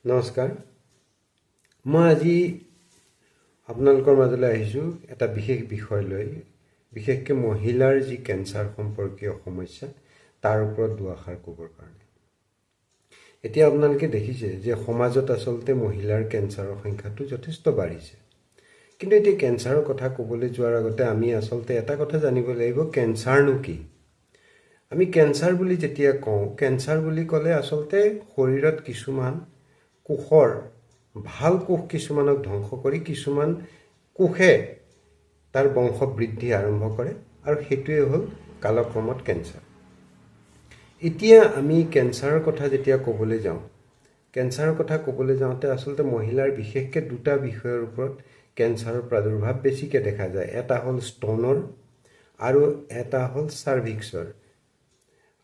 নমস্কাৰ। মই আজি আপোনালোকৰ মাজলৈ আহিছোঁ এটা বিশেষ বিষয় লৈ, বিশেষকৈ মহিলাৰ যি কেঞ্চাৰ সম্পৰ্কীয় সমস্যা তাৰ ওপৰত দুআষাৰ ক'বৰ কাৰণে। এতিয়া আপোনালোকে দেখিছে যে সমাজত আচলতে মহিলাৰ কেঞ্চাৰৰ সংখ্যাটো যথেষ্ট বাঢ়িছে। কিন্তু এতিয়া কেঞ্চাৰৰ কথা ক'বলৈ যোৱাৰ আগতে আমি আচলতে এটা কথা জানিব লাগিব, কেঞ্চাৰনো কি? আমি কেঞ্চাৰ বুলি যেতিয়া কওঁ, কেঞ্চাৰ বুলি ক'লে আচলতে শৰীৰত কিছুমান কোষৰ ভাল কোষ কিছুমানক ধ্বংস কৰি কিছুমান কোষে তাৰ বংশ বৃদ্ধি আৰম্ভ কৰে আৰু সেইটোৱে হ'ল কালক্ৰমত কেঞ্চাৰ। এতিয়া আমি কেঞ্চাৰৰ কথা যেতিয়া ক'বলৈ যাওঁ, কেঞ্চাৰৰ কথা ক'বলৈ যাওঁতে আচলতে মহিলাৰ বিশেষকৈ দুটা বিষয়ৰ ওপৰত কেঞ্চাৰৰ প্ৰাদুৰ্ভাৱ বেছিকৈ দেখা যায়। এটা হ'ল স্তনৰ আৰু এটা হ'ল চাৰ্ভিক্সৰ।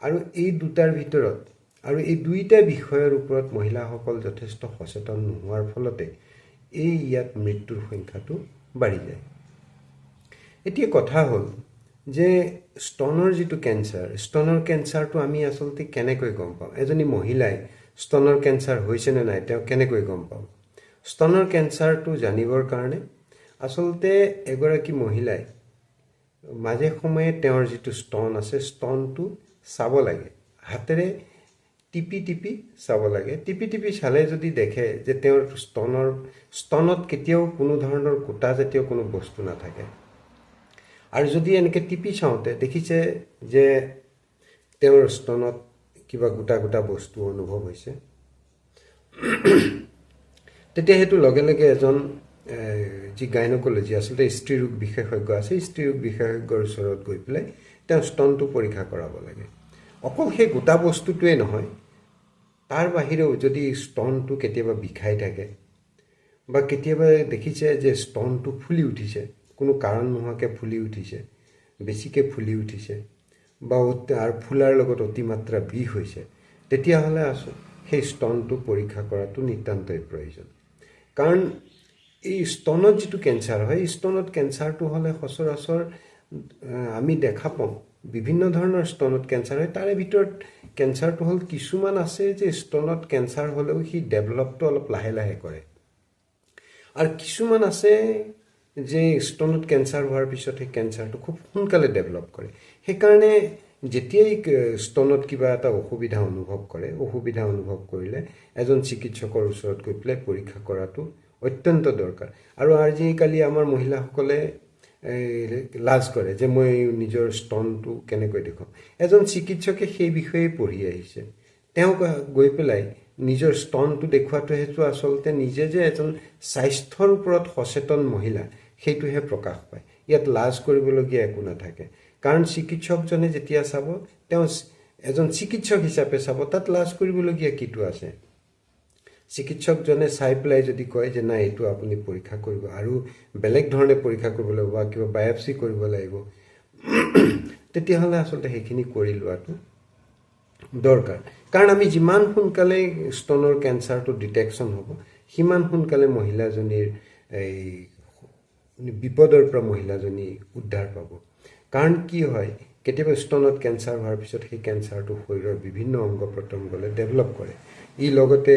আৰু এই দুটাৰ ভিতৰত আৰু এই দুইটা বিষয়ৰ ওপৰত মহিলাসকল যথেষ্ট সচেতন নোহোৱাৰ ফলতে ইয়াত মৃত্যুৰ সংখ্যাটো বাঢ়ি যায়। এতিয়া কথা হ'ল যে স্তনৰ যিটো কেঞ্চাৰ, স্তনৰ কেঞ্চাৰটো আমি আচলতে কেনেকৈ গম পাওঁ? এজনী মহিলাই স্তনৰ কেঞ্চাৰ হৈছে নে নাই তেওঁ কেনেকৈ গম পাওঁ? স্তনৰ কেঞ্চাৰটো জানিবৰ কাৰণে আচলতে এগৰাকী মহিলাই মাজে সময়ে তেওঁৰ যিটো স্তন আছে স্তনটো চাব লাগে, হাতেৰে টিপি টিপি চাব লাগে। টিপি টিপি চালে যদি দেখে যে তেওঁৰ স্তনত কেতিয়াও কোনো ধৰণৰ গোটাজাতীয় কোনো বস্তু নাথাকে, আৰু যদি এনেকৈ টিপি চাওঁতে দেখিছে যে তেওঁৰ স্তনত কিবা গোটা গোটা বস্তু অনুভৱ হৈছে, তেতিয়া সেইটো লগে লগে এজন যি গাইনকলজি আচলতে স্ত্ৰী ৰোগ বিশেষজ্ঞ আছে, স্ত্ৰী ৰোগ বিশেষজ্ঞৰ ওচৰত গৈ পেলাই তেওঁ স্তনটো পৰীক্ষা কৰাব লাগে। অকল সেই গোটা বস্তুটোৱে নহয়, তাৰ বাহিৰেও যদি স্তনটো কেতিয়াবা বিষাই থাকে বা কেতিয়াবা দেখিছে যে স্তনটো ফুলি উঠিছে, কোনো কাৰণ নোহোৱাকৈ ফুলি উঠিছে, বেছিকৈ ফুলি উঠিছে বা আৰু ফুলাৰ লগত অতিমাত্ৰা বিষ হৈছে, তেতিয়াহ'লে সেই স্তনটো পৰীক্ষা কৰাটো নিতান্তই প্ৰয়োজন। কাৰণ এই স্তনত যিটো কেঞ্চাৰ হয়, স্তনত কেঞ্চাৰটো হ'লে সচৰাচৰ আমি দেখা পাওঁ বিভিন্ন ধৰণৰ স্তনত কেঞ্চাৰ হয়। তাৰে ভিতৰত কেঞ্চাৰটো হ'ল কিছুমান আছে যে স্তনত কেঞ্চাৰ হ'লেও সি ডেভেলপটো অলপ লাহে লাহে কৰে, আৰু কিছুমান আছে যে স্তনত কেঞ্চাৰ হোৱাৰ পিছত সেই কেঞ্চাৰটো খুব সোনকালে ডেভেলপ কৰে। সেইকাৰণে যেতিয়াই স্তনত কিবা এটা অসুবিধা অনুভৱ কৰিলে এজন চিকিৎসকৰ ওচৰত গৈ পেলাই পৰীক্ষা কৰাটো অত্যন্ত দৰকাৰ। আৰু আজিকালি আমাৰ মহিলাসকলে লাজ কৰে যে মই নিজৰ স্তনটো কেনেকৈ দেখুৱাম। এজন চিকিৎসকে সেই বিষয়ে পঢ়ি আহিছে, তেওঁ গৈ পেলাই নিজৰ স্তনটো দেখুৱাটো সেইটো আচলতে নিজে যে এজন স্বাস্থ্যৰ ওপৰত সচেতন মহিলা সেইটোহে প্ৰকাশ পায়। ইয়াত লাজ কৰিবলগীয়া একো নাথাকে, কাৰণ চিকিৎসকজনে যেতিয়া চাব তেওঁ এজন চিকিৎসক হিচাপে চাব, তাত লাজ কৰিবলগীয়া কিটো আছে? চিকিৎসকজনে চাই পেলাই যদি কয় যে নাই এইটো আপুনি পৰীক্ষা কৰিব আৰু বেলেগ ধৰণে পৰীক্ষা কৰিব লাগিব বা কিবা বায়পচি কৰিব লাগিব, তেতিয়াহ'লে আচলতে সেইখিনি কৰি লোৱাটো দৰকাৰ। কাৰণ আমি যিমান সোনকালে স্তনৰ কেঞ্চাৰটো ডিটেকশ্যন হ'ব, সিমান সোনকালে মহিলাজনীৰ বিপদৰ পৰা মহিলাজনী উদ্ধাৰ পাব। কাৰণ কি হয়, কেতিয়াবা স্তনত কেঞ্চাৰ হোৱাৰ পিছত সেই কেঞ্চাৰটো শৰীৰৰ বিভিন্ন অংগ প্ৰত্যংগলৈ ডেভেলপ কৰে। ই লগতে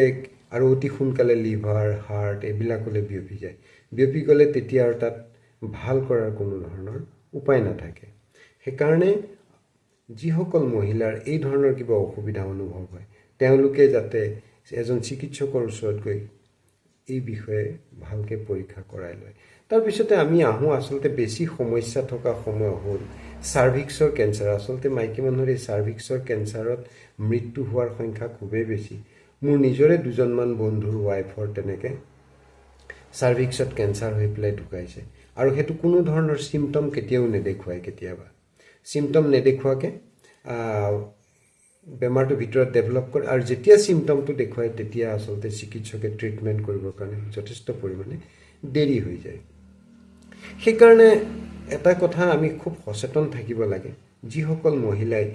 আৰু অতি সোনকালে লিভাৰ, হাৰ্ট এইবিলাকলৈ বিয়পি যায়। বিয়পি গ'লে তেতিয়া আৰু তাত ভাল কৰাৰ কোনো ধৰণৰ উপায় নাথাকে। সেইকাৰণে যিসকল মহিলাৰ এই ধৰণৰ কিবা অসুবিধা অনুভৱ হয়, তেওঁলোকে যাতে এজন চিকিৎসকৰ ওচৰত গৈ এই বিষয়ে ভালকৈ পৰীক্ষা কৰাই লয়। তাৰপিছতে আমি আহোঁ আচলতে বেছি সমস্যা থকা সময় হ'ল চাৰ্ভিক্সৰ কেঞ্চাৰ। আচলতে মাইকী মানুহৰ এই চাৰ্ভিক্সৰ কেঞ্চাৰত মৃত্যু হোৱাৰ সংখ্যা খুবেই বেছি। মোৰ নিজৰে দুজনমান বন্ধুৰ ৱাইফৰ তেনেকৈ চাৰ্ভিক্সত কেঞ্চাৰ হৈ পেলাই ঢুকাইছে, আৰু সেইটো কোনো ধৰণৰ চিমটম কেতিয়াও নেদেখুৱায়। কেতিয়াবা চিমটম নেদেখুৱাকৈ বেমাৰটো ভিতৰত ডেভেলপ কৰে, আৰু যেতিয়া চিমটমটো দেখুৱায় তেতিয়া আচলতে চিকিৎসকে ট্ৰিটমেণ্ট কৰিবৰ কাৰণে যথেষ্ট পৰিমাণে দেৰি হৈ যায়। সেইকাৰণে এটা কথা আমি খুব সচেতন থাকিব লাগে। যিসকল মহিলাই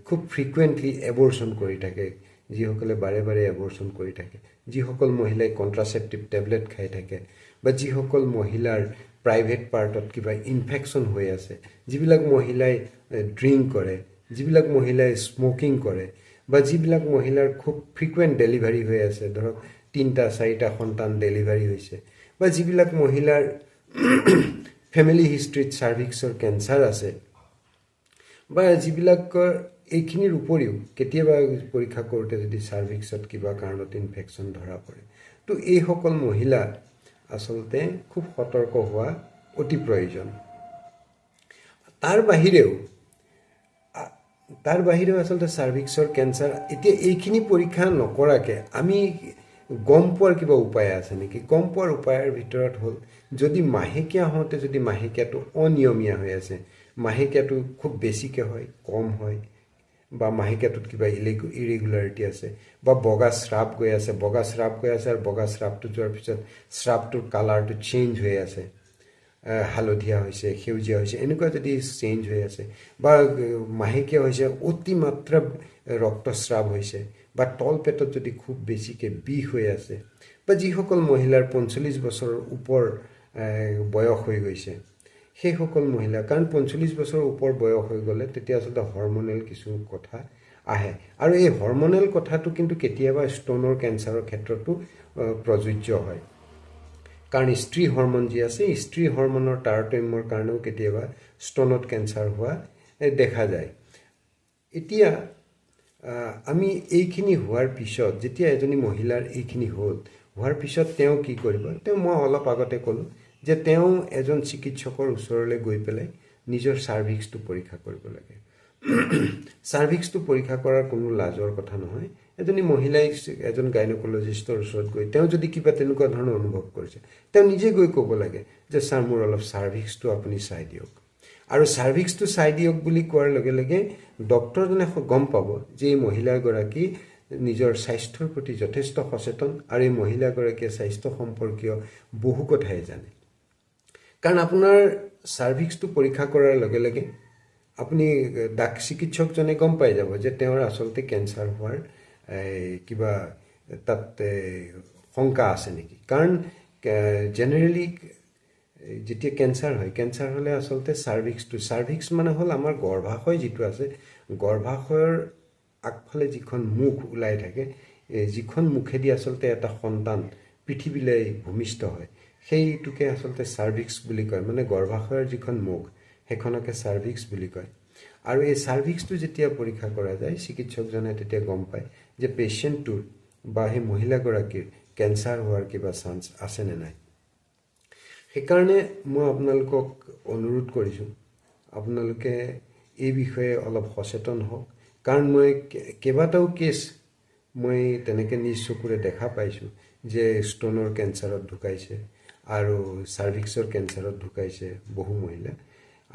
খুব ফ্ৰিকুৱেণ্টলি এবৰ্চন কৰি থাকে, যিসকলে বাৰে বাৰে এবৰ্চন কৰি থাকে, যিসকল মহিলাই কণ্ট্ৰাচেপ্টিভ টেবলেট খাই থাকে, বা যিসকল মহিলাৰ প্ৰাইভেট পাৰ্টত কিবা ইনফেকশ্যন হৈ আছে, যিবিলাক মহিলাই ড্ৰিংক কৰে, যিবিলাক মহিলাই স্মকিং কৰে, বা যিবিলাক মহিলাৰ খুব ফ্ৰিকুৱেণ্ট ডেলিভাৰী হৈ আছে, ধৰক 3টা 4টা সন্তান ডেলিভাৰী হৈছে বা যিবিলাক মহিলাৰ ফেমিলি হিষ্ট্ৰীত চাৰ্ভিক্সৰ কেঞ্চাৰ আছে বা যিবিলাকৰ এইখিনিৰ উপৰিও কেতিয়াবা পৰীক্ষা কৰোঁতে যদি চাৰ্ভিক্সত কিবা কাৰণত ইনফেকশ্যন ধৰা পৰে তো এইসকল মহিলা আচলতে খুব সতৰ্ক হোৱা অতি প্ৰয়োজন। তাৰ বাহিৰেও আচলতে চাৰ্ভিক্সৰ কেঞ্চাৰ এতিয়া এইখিনি পৰীক্ষা নকৰাকৈ আমি গম পোৱাৰ কিবা উপায় আছে নেকি? গম পোৱাৰ উপায়ৰ ভিতৰত হ'ল যদি মাহেকীয়া হওঁতে যদি মাহেকীয়াটো অনিয়মীয়া হৈ আছে, মাহেকীয়াটো খুব বেছিকৈ হয়, কম হয়, বা মাহেকীয়াটোত কিবা ইৰেগুলাৰিটি আছে, বা বগা স্ৰাৱ গৈ আছে আৰু বগা স্ৰাৱটো যোৱাৰ পিছত স্ৰাৱটোৰ কালাৰটো চেঞ্জ হৈ আছে, হালধীয়া হৈছে, সেউজীয়া হৈছে, এনেকুৱা যদি চেঞ্জ হৈ আছে, বা মাহেকীয়া হৈছে অতিমাত্ৰা ৰক্তস্ৰাৱ হৈছে, বা তল পেটত যদি খুব বেছিকৈ বিষ হৈ আছে, বা যিসকল মহিলাৰ 45 বছৰৰ ওপৰ বয়স হৈ গৈছে সেইসকল মহিলা, কাৰণ 45 বছৰৰ ওপৰ বয়স হৈ গ'লে তেতিয়া আচলতে হৰমনেল কিছু কথা আহে, আৰু এই হৰমনেল কথাটো কিন্তু কেতিয়াবা ষ্ট'নৰ কেঞ্চাৰৰ ক্ষেত্ৰতো প্ৰযোজ্য হয়, কাৰণ স্ত্ৰী হৰমন যি আছে স্ত্ৰী হৰমনৰ তাৰতম্যৰ কাৰণেও কেতিয়াবা ষ্ট'নত কেঞ্চাৰ হোৱা দেখা যায়। এতিয়া আমি এইখিনি হোৱাৰ পিছত যেতিয়া এজনী মহিলাৰ এইখিনি হোৱাৰ পিছত তেওঁ কি কৰিব? মই অলপ আগতে ক'লোঁ যে তেওঁ এজন চিকিৎসকৰ ওচৰলৈ গৈ পেলাই নিজৰ চাৰ্ভিক্সটো পৰীক্ষা কৰিব লাগে। চাৰ্ভিক্সটো পৰীক্ষা কৰাৰ কোনো লাজৰ কথা নহয়। এজনী মহিলাই এজন গাইনকলজিষ্টৰ ওচৰত গৈ তেওঁ যদি কিবা তেনেকুৱা ধৰণৰ অনুভৱ কৰিছে তেওঁ নিজে গৈ ক'ব লাগে যে ছাৰ মোৰ অলপ চাৰ্ভিক্সটো আপুনি চাই দিয়ক, আৰু চাৰ্ভিক্সটো চাই দিয়ক বুলি কোৱাৰ লগে লগে ডক্টৰজনে গম পাব যে এই মহিলাগৰাকী নিজৰ স্বাস্থ্যৰ প্ৰতি যথেষ্ট সচেতন আৰু এই মহিলাগৰাকীয়ে স্বাস্থ্য সম্পৰ্কীয় বহু কথাই জানে। কাৰণ আপোনাৰ চাৰ্ভিক্সটো পৰীক্ষা কৰাৰ লগে লগে আপুনি চিকিৎসকজনে গম পাই যাব যে তেওঁৰ আচলতে কেঞ্চাৰ হোৱাৰ কিবা তাত শংকা আছে নেকি। কাৰণ জেনেৰেলি যেতিয়া কেঞ্চাৰ হ'লে আচলতে চাৰ্ভিক্স মানে হ'ল আমাৰ গৰ্ভাশয় যিটো আছে, গৰ্ভাশয়ৰ আগফালে যিখন মুখ ওলাই থাকে, যিখন মুখেদি আচলতে এটা সন্তান পৃথিৱীলৈ ভূমিষ্ঠ হয় সেইটোকে আচলতে চাৰ্ভিক্স বুলি কয়, মানে গৰ্ভাশয়ৰ যিখন মুখ সেইখনকে চাৰ্ভিক্স বুলি কয়। আৰু এই চাৰ্ভিক্সটো যেতিয়া পৰীক্ষা কৰা যায় চিকিৎসকজনে তেতিয়া গম পায় যে পেচেণ্টটোৰ বা সেই মহিলাগৰাকীৰ কেঞ্চাৰ হোৱাৰ কিবা চান্স আছে নে নাই। সেইকাৰণে মই আপোনালোকক অনুৰোধ কৰিছোঁ আপোনালোকে এই বিষয়ে অলপ সচেতন হওক, কাৰণ মই কেইবাটাও কেছ মই তেনেকৈ নিজ চকুৰে দেখা পাইছোঁ যে ষ্ট'নৰ কেঞ্চাৰত ঢুকাইছে আৰু চাৰ্ভিক্সৰ কেঞ্চাৰত ঢুকাইছে বহু মহিলা,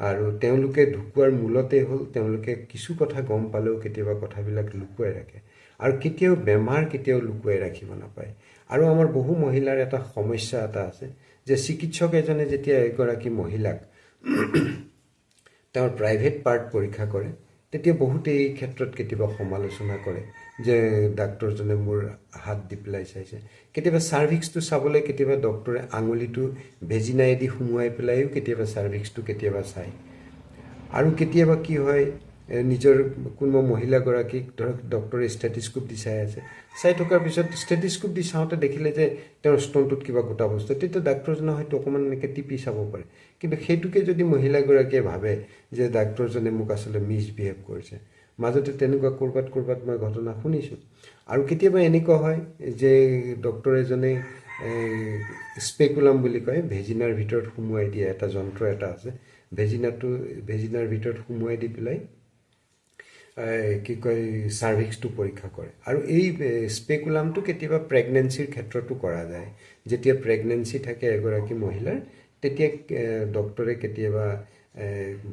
আৰু তেওঁলোকে ঢুকোৱাৰ মূলতেই হ'ল তেওঁলোকে কিছু কথা গম পালেও কেতিয়াবা কথাবিলাক লুকুৱাই ৰাখে, আৰু কেতিয়াও বেমাৰ কেতিয়াও লুকুৱাই ৰাখিব নাপায়। আৰু আমাৰ বহু মহিলাৰ এটা সমস্যা এটা আছে যে চিকিৎসক এজনে যেতিয়া এগৰাকী মহিলাক তেওঁৰ প্ৰাইভেট পাৰ্ট পৰীক্ষা কৰে তেতিয়া বহুতে এই ক্ষেত্ৰত কেতিয়াবা সমালোচনা কৰে যে ডাক্তৰজনে মোৰ হাত দি পেলাই চাইছে। কেতিয়াবা চাৰ্ভিক্সটো চাবলৈ কেতিয়াবা ডক্তৰে আঙুলিটো ভেজিনাইদি সুমুৱাই পেলাইও কেতিয়াবা চাৰ্ভিক্সটো কেতিয়াবা চায়। আৰু কেতিয়াবা কি হয়, নিজৰ কোনোবা মহিলাগৰাকীক ধৰক ডক্তৰে ষ্টেথিস্কোপ দি চাই থকাৰ পিছত ষ্টেথিস্কোপ দি চাওঁতে দেখিলে যে তেওঁৰ স্তনটোত কিবা গোটা বস্তু, তেতিয়া ডাক্তৰজনে হয়তো অকণমান এনেকৈ টিপি চাব পাৰে, কিন্তু সেইটোকে যদি মহিলাগৰাকীয়ে ভাবে যে ডাক্তৰজনে মোক আচলতে মিছবিহেভ কৰিছে, মাজতে তেনেকুৱা ক'ৰবাত মই ঘটনা শুনিছোঁ। আৰু কেতিয়াবা এনেকুৱা হয় যে ডক্তৰ এজনে স্পেকুলাম বুলি কয়, ভেজিনাৰ ভিতৰত সুমুৱাই দিয়ে এটা যন্ত্ৰ এটা আছে, ভেজিনাৰ ভিতৰত সুমুৱাই দি পেলাই কি কয় চাৰ্ভিক্সটো পৰীক্ষা কৰে। আৰু এই স্পেকুলামটো কেতিয়াবা প্ৰেগনেঞ্চিৰ ক্ষেত্ৰতো কৰা যায়। যেতিয়া প্ৰেগনেঞ্চি থাকে এগৰাকী মহিলাৰ তেতিয়া ডক্তৰে কেতিয়াবা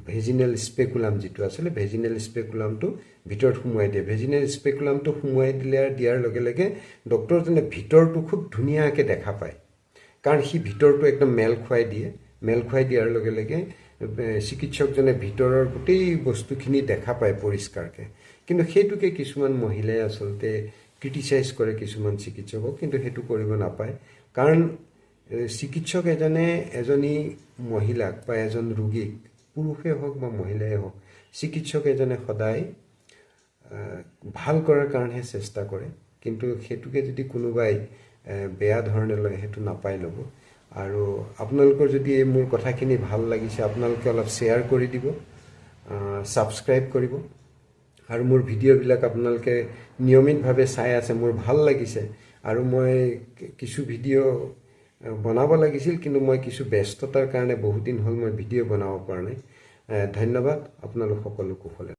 ভেজিনেল স্পেকুলাম যিটো আছিলে ভেজিনেল স্পেকুলামটো ভিতৰত সুমুৱাই দিয়ে। ভেজিনেল স্পেকুলামটো সুমুৱাই দিয়াৰ লগে লগে ডক্তৰজনে ভিতৰটো খুব ধুনীয়াকৈ দেখা পায়, কাৰণ সি ভিতৰটো একদম মেল খুৱাই দিয়াৰ লগে লগে চিকিৎসকজনে ভিতৰৰ গোটেই বস্তুখিনি দেখা পায় পৰিষ্কাৰকৈ। কিন্তু সেইটোকে কিছুমান মহিলাই আচলতে ক্ৰিটিচাইজ কৰে কিছুমান চিকিৎসকক, কিন্তু সেইটো কৰিব নাপায়। কাৰণ চিকিৎসক এজনী মহিলাক বা এজন ৰোগীক, পুৰুষেই হওক বা মহিলাই হওক, চিকিৎসক এজনে সদায় ভাল কৰাৰ কাৰণেহে চেষ্টা কৰে। কিন্তু সেইটোকে যদি কোনোবাই বেয়া ধৰণে লয় সেইটো নাপাই ল'ব আৰু আপোনালোকৰ যদি এই মোৰ কথাখিনি ভাল লাগিছে আপোনালোকে অলপ শ্বেয়াৰ কৰি দিব ছাবস্ক্ৰাইব কৰিব আৰু মোৰ ভিডিঅ'বিলাক আপোনালোকে নিয়মিতভাৱে চাই আছে মোৰ ভাল লাগিছে আৰু মই কিছু ভিডিঅ' বনাব লাগিছিল কিন্তু মই কিছু ব্যস্ততাৰ কাৰণে বহুত দিন হ'ল মই ভিডিঅ' বনাব পৰা নাই ধন্যবাদ আপোনালোক সকলো কুশলে